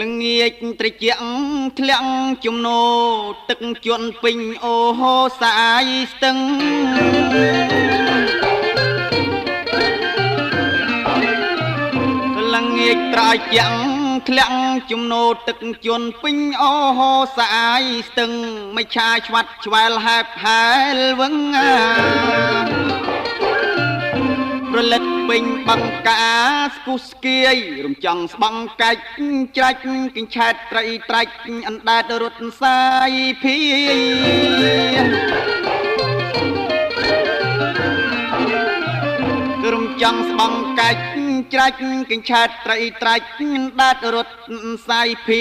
ល្ងាចត្រជាក់ធ្លាក់ជំនោទឹកជន់ពេញអូហូសាយស្ទឹងល្ងាចត្រជាក់ធ្លាក់ជំនោទឹកជន់ពេញអូហូសាយស្ទឹងមិនឆាឆ្វាត់ឆ្វែលហែបហែលវឹងរលឹកពេញបង្កាស្គុះស្គាយរំចង់ស្បង់កាច់ច្រាច់កញ្ឆែតត្រីត្រាច់អណ្ដែតរត់សាយភីរំចង់ស្បង់កាច់ច្រាច់កញ្ឆែតត្រីត្រាច់អណ្ដែតរត់សាយភី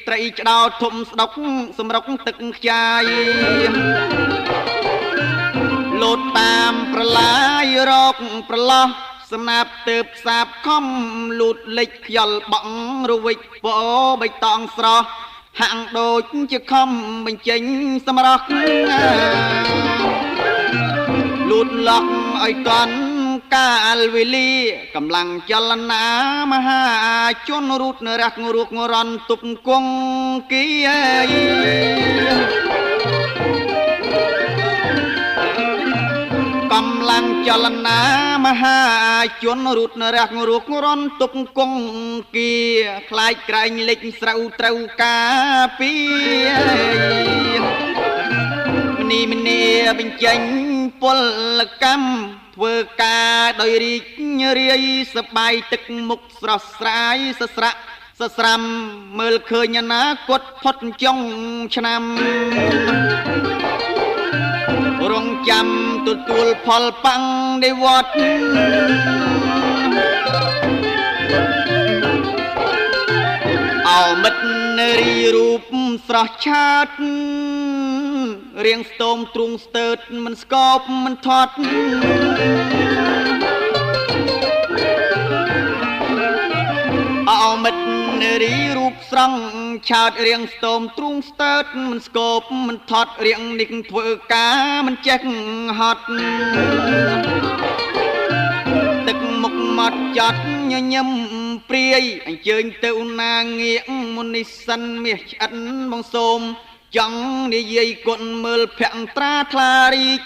ត្រីឆ្ដោធំស្ដុកសម្រុកទឹកខ្ចាយលោតតាមប្រឡាយរកប្រឡោះសំណាបទៅផ្សាបខំលូតលិចខ្យល់បក់រវិចពណ៌បៃតងស្រស់ហាក់ដូចជាខំបញ្ចេញសម្រស់លូតលក់ឲ្យកន់កាលវេលាកម្លាំងចលនាមហាជនរូតរះរួករន់ទប់គង់គីកម្លាំងចលនាមហាជនរូតរះរួករន់ទប់គង់គីខ្លាចក្រែងលិចស្រូវត្រូវការពីម្នីបញ្ចេញពលកម្មធ្វើការដោយរីករាយសប្បាយទឹកមុខស្រស់ស្រាយសស្រាក់សស្រាំមើលឃើញអនាគតផុតចុងឆ្នាំរងចាំទទួលផលបាំងនៃវត្តអោមិត្តរីរូបស្រស់ឆើតរៀងស្ទោមទ្រូងស្ទើតមិនស្កប់មិនថត់អោមិត្តរីរូបស្រង់ឆើតរៀងស្ទោមទ្រូងស្ទើតមិនស្កប់មិនថត់រៀងនេះធ្វើការមិនចេះហត់ទឹកមុខមកចាត់ញញឹមព្រាយអញ្ជើញទៅណាងៀកមុនីសិនមាសឆ្អិនបងសូមចង់និយាយគុណមើលភក្ត្រាថ្លារីក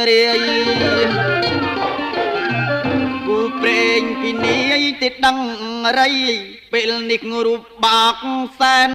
រាយគូព្រេងពីនាយទេដឹងរៃពេលនេះរូបបាក់សែន